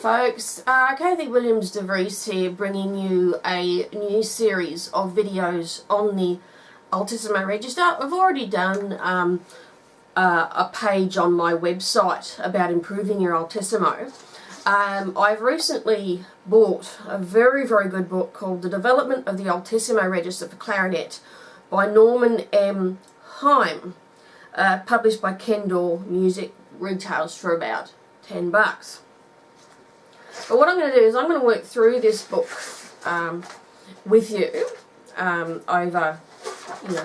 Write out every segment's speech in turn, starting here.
folks, Kathy Williams-DeVries here, bringing you a new series of videos on the Altissimo register. I've already done a page on my website about improving your Altissimo. I've recently bought a very, very good book called The Development of the Altissimo Register for Clarinet by Norman M. Heim, published by Kendall Music, retails for about $10. But what I'm going to do is I'm going to work through this book with you over,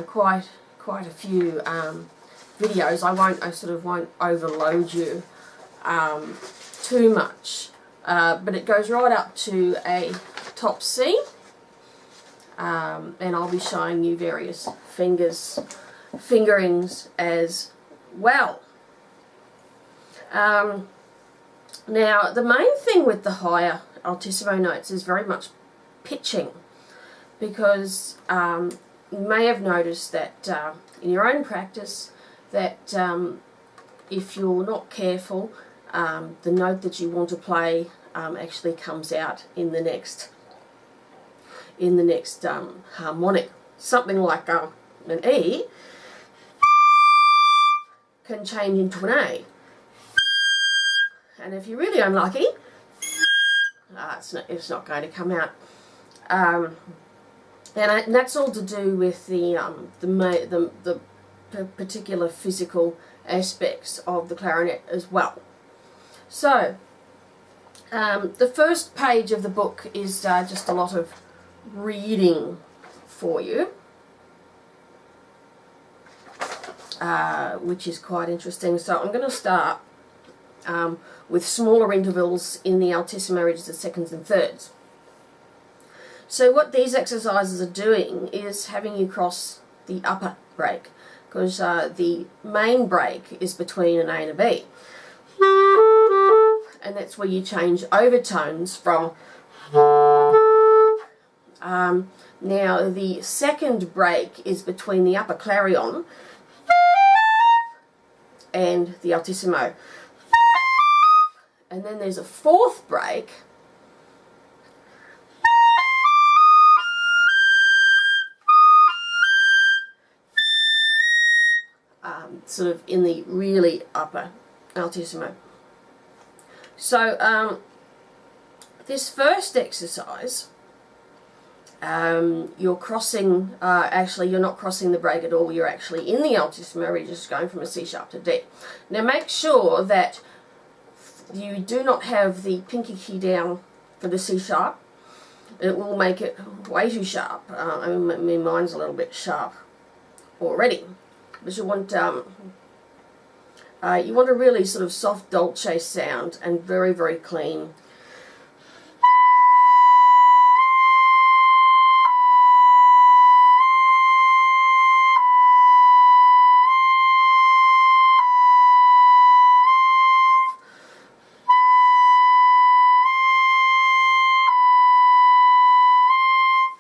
quite a few videos. I sort of won't overload you too much, but it goes right up to a top C, and I'll be showing you various fingerings as well. Now, the main thing with the higher Altissimo notes is very much pitching, because you may have noticed that in your own practice that if you're not careful, the note that you want to play actually comes out in the next harmonic. Something like an E can change into an A. And if you're really unlucky, it's not going to come out. And that's all to do with the particular physical aspects of the clarinet as well. So, the first page of the book is just a lot of reading for you, which is quite interesting. So I'm going to start with smaller intervals in the Altissimo register, seconds and thirds. So what these exercises are doing is having you cross the upper break, because the main break is between an A and a B, and that's where you change overtones from. Now the second break is between the upper clarion and the Altissimo. And then there's a fourth break sort of in the really upper Altissimo. So this first exercise, you're crossing, actually you're not crossing the break at all, you're actually in the Altissimo, you're just going from a C sharp to D. Now make sure that you do not have the pinky key down for the C sharp. It will make it way too sharp. I mean, mine's a little bit sharp already. But you want a really sort of soft dolce sound and very, very clean.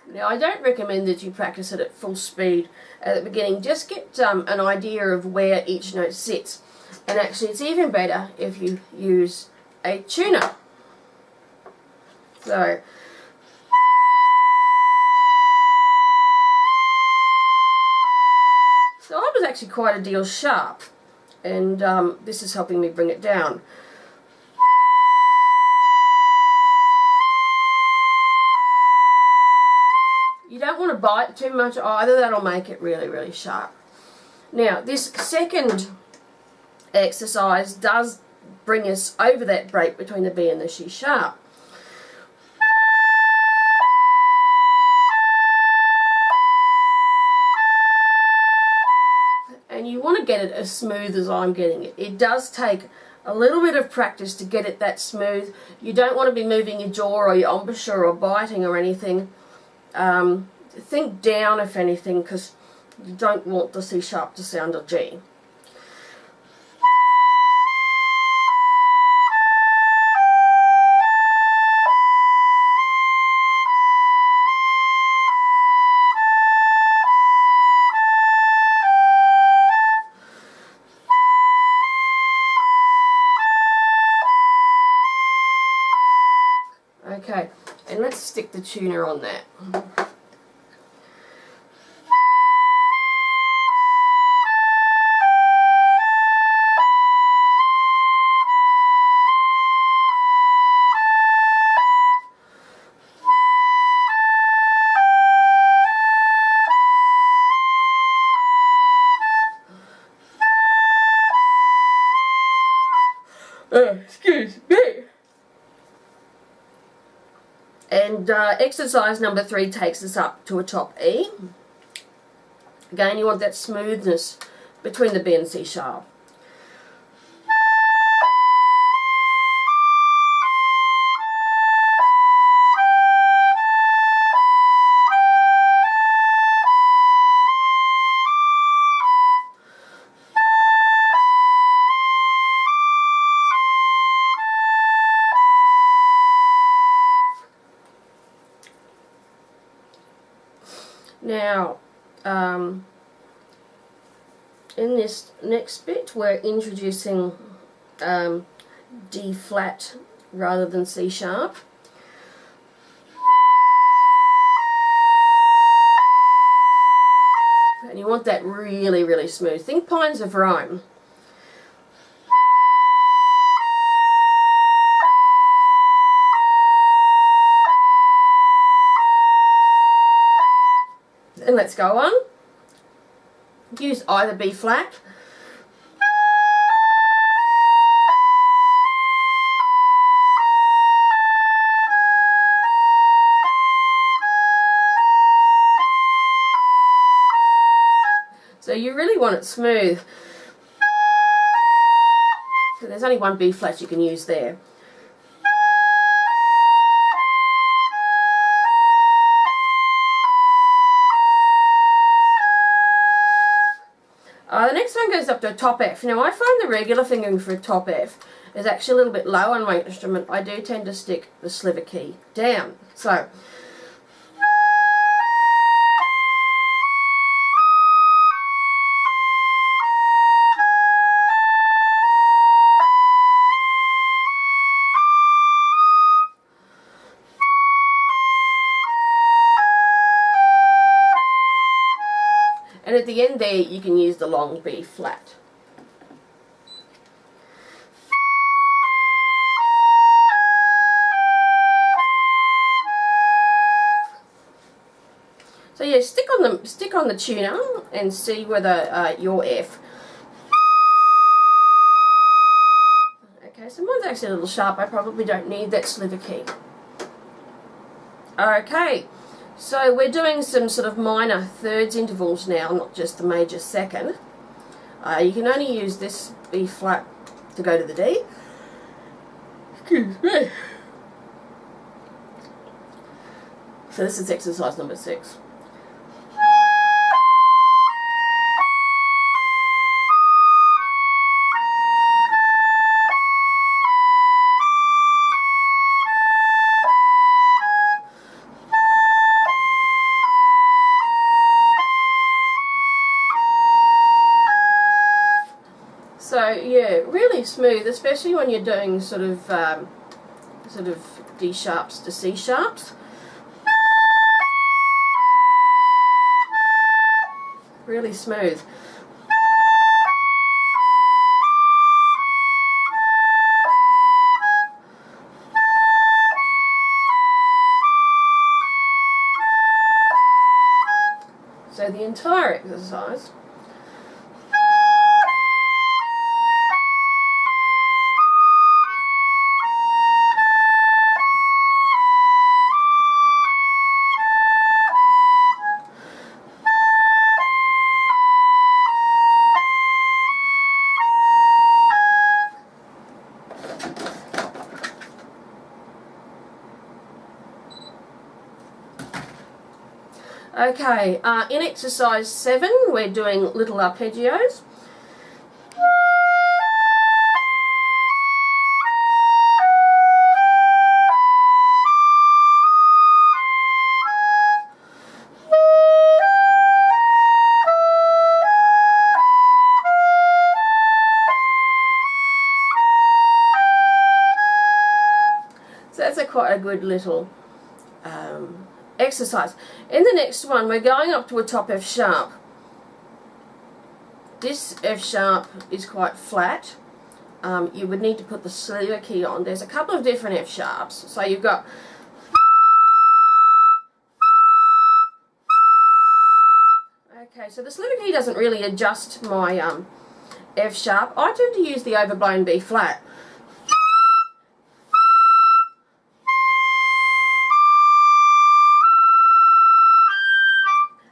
Now, I don't recommend that you practice it at full speed at the beginning. Just get an idea of where each note sits. And actually, it's even better if you use a tuner. So, I was actually quite a deal sharp, and this is helping me bring it down. You don't want to bite too much either, that'll make it really, really sharp. Now, this second exercise does bring us over that break between the B and the C sharp. And you want to get it as smooth as I'm getting it. It does take a little bit of practice to get it that smooth. You don't want to be moving your jaw or your embouchure or biting or anything. Think down if anything, because you don't want the C sharp to sound a G. Okay, and let's stick the tuner on that. Excuse me. And exercise number 3 takes us up to a top E. Again, you want that smoothness between the B and C sharp. Now, in this next bit, we're introducing D flat rather than C sharp. And you want that really, really smooth. Think Pines of Rome. And let's go on. Use either B flat. So you really want it smooth. So there's only one B flat you can use there. The next one goes up to a top F. Now I find the regular fingering for a top F is actually a little bit low on my instrument. I do tend to stick the sliver key down. So and at the end there, you can use the long B flat. So yeah, stick on the tuner and see whether your F. Okay, so mine's actually a little sharp. I probably don't need that sliver key. Okay. So we're doing some sort of minor thirds intervals now, not just the major second. You can only use this B flat to go to the D. Excuse me. So this is exercise number 6. So yeah, really smooth, especially when you're doing sort of D sharps to C sharps. Really smooth. So the entire exercise. Okay, in exercise 7 we're doing little arpeggios. So that's quite a good little exercise. In the next one, we're going up to a top F sharp. This F sharp is quite flat. You would need to put the sliver key on. There's a couple of different F sharps. So you've got okay, so the sliver key doesn't really adjust my F sharp. I tend to use the overblown B flat.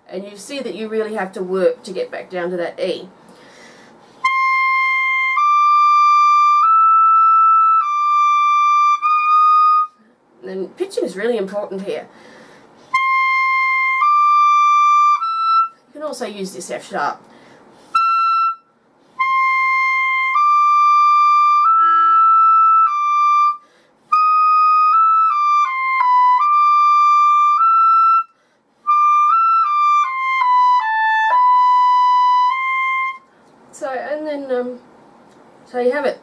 And you see that you really have to work to get back down to that E. And pitching is really important here. You can also use this F sharp. So, and then, so you have it.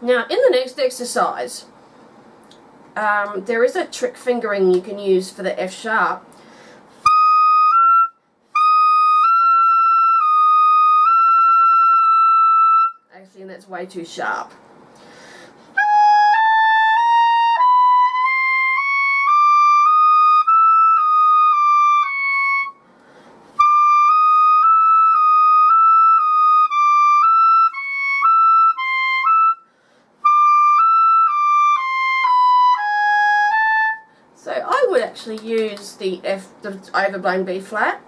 Now, in the next exercise, there is a trick fingering you can use for the F sharp. Actually, and that's way too sharp. So I would actually use the overblown B flat.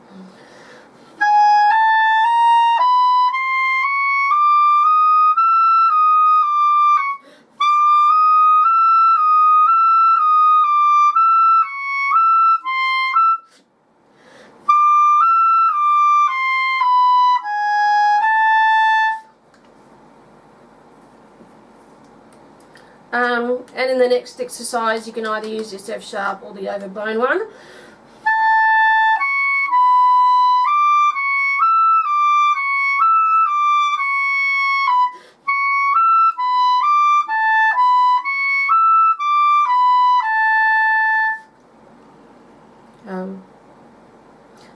And in the next exercise you can either use this F sharp or the overblown one.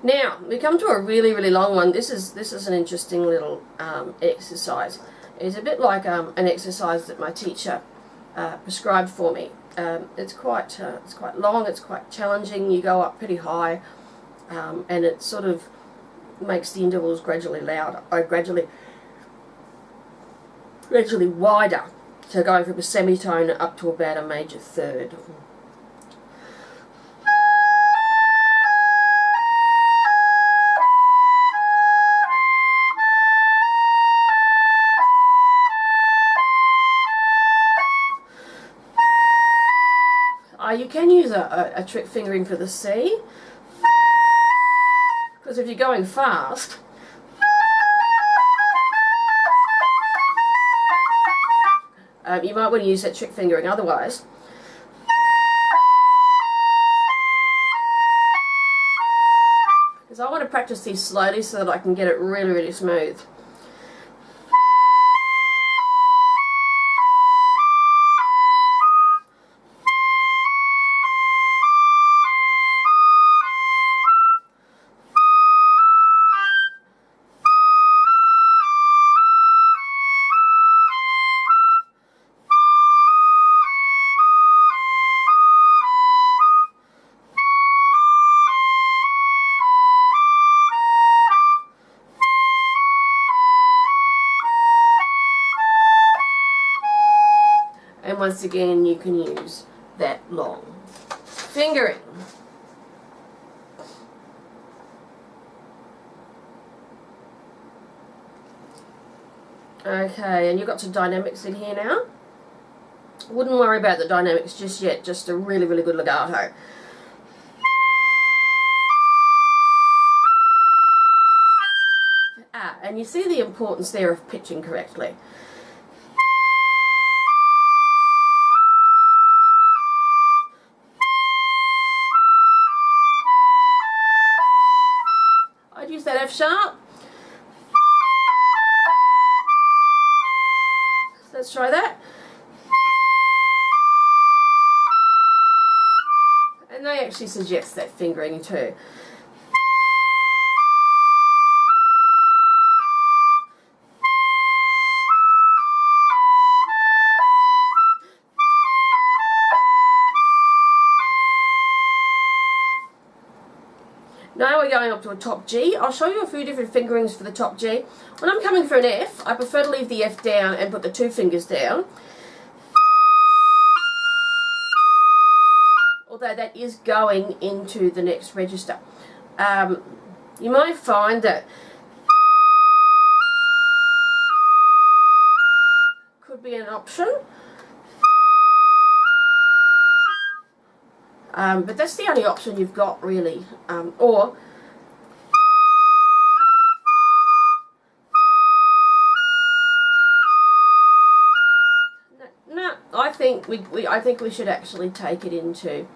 Now we come to a really long one. This is an interesting little exercise. It's a bit like an exercise that my teacher prescribed for me. It's quite long. It's quite challenging. You go up pretty high, and it sort of makes the intervals gradually louder, or gradually wider. So going from a semitone up to about a major third. You can use a trick fingering for the C, because if you're going fast, you might want to use that trick fingering otherwise. Because I want to practice these slowly so that I can get it really smooth. And once again, you can use that long fingering. Okay, and you've got some dynamics in here now. Wouldn't worry about the dynamics just yet, just a really good legato. And you see the importance there of pitching correctly. I'd use that F sharp. So let's try that. And they actually suggest that fingering too. Now we're going up to a top G. I'll show you a few different fingerings for the top G. When I'm coming for an F, I prefer to leave the F down and put the 2 fingers down. Although that is going into the next register. You might find that could be an option. But that's the only option you've got really. Or no, I think we should actually take it into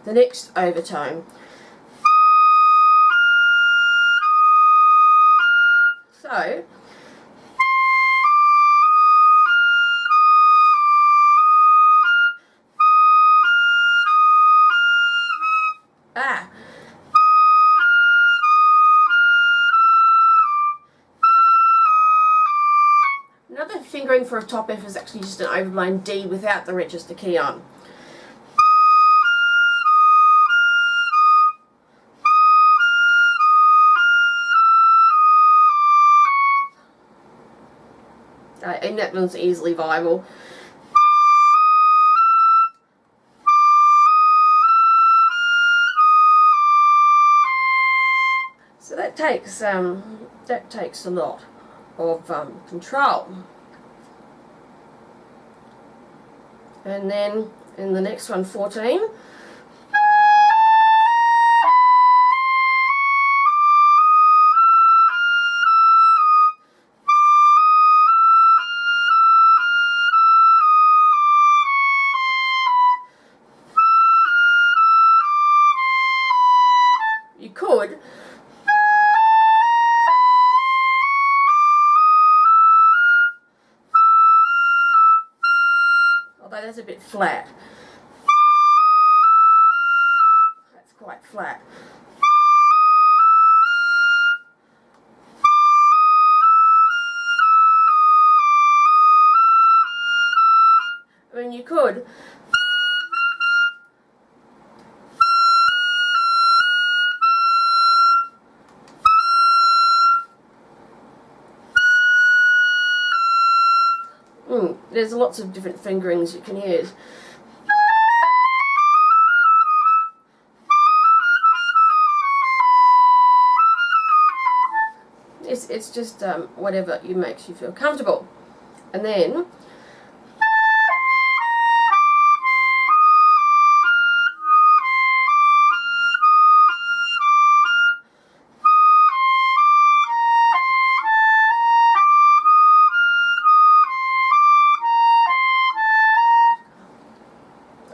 the next overtone. So another fingering for a top F is actually just an overblown D without the register key on. And that one's easily viable. So that takes a lot of control. And then in the next one, 14. You could although that's a bit flat. That's quite flat. I mean, you could there's lots of different fingerings you can use. It's just whatever makes you feel comfortable. And then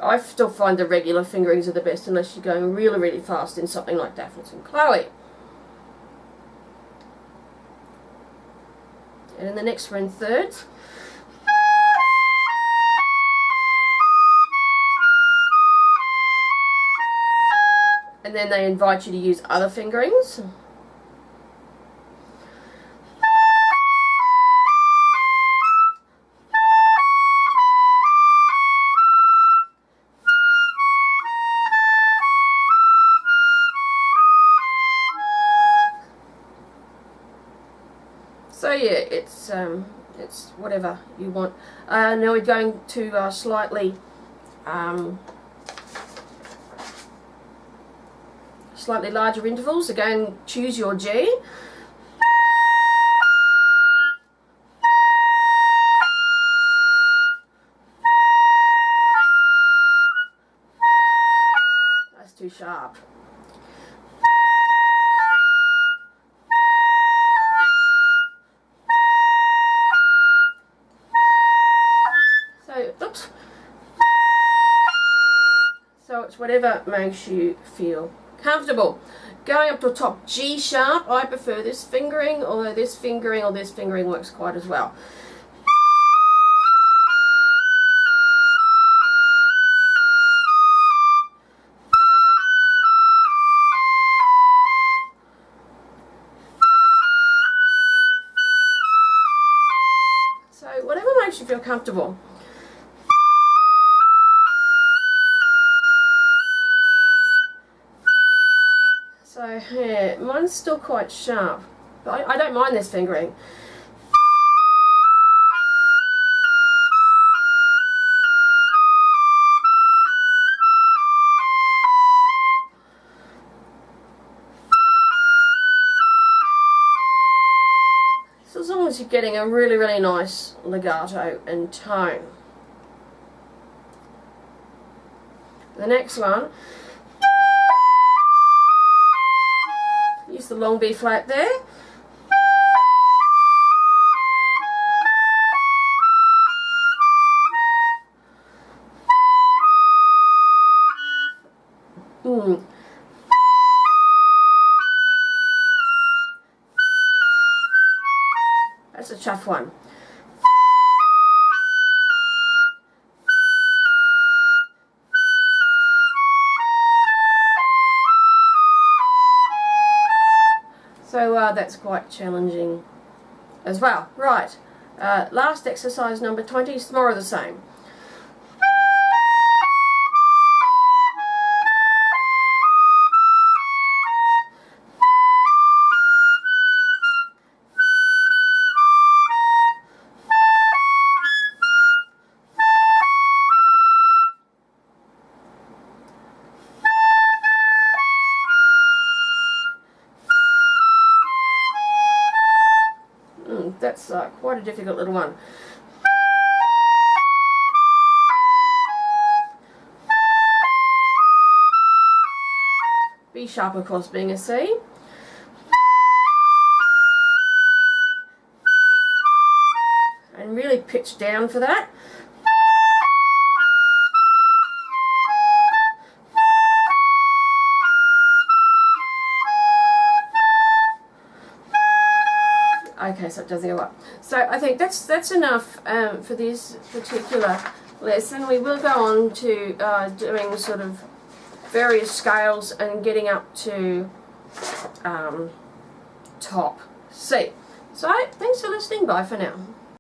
I still find the regular fingerings are the best unless you're going really, really fast in something like Daphnis and Chloe. And in the next we're in thirds. And then they invite you to use other fingerings. So yeah, it's whatever you want. Now we're going to slightly larger intervals. Again, choose your G. That's too sharp. Oops. So it's whatever makes you feel comfortable. Going up to a top G sharp, I prefer this fingering, although this fingering or this fingering works quite as well. you feel comfortable. So yeah, mine's still quite sharp, but I don't mind this fingering. So as long as you're getting a really, really nice legato and tone. The next one, use the long B flat there. That's a tough one. So that's quite challenging as well. Right, last exercise, number 20, is more of the same. That's quite a difficult little one. B sharp, of course, being a C. And really pitch down for that. Okay, so it doesn't go up. So I think that's enough for this particular lesson. We will go on to doing sort of various scales and getting up to top C. So thanks for listening. Bye for now.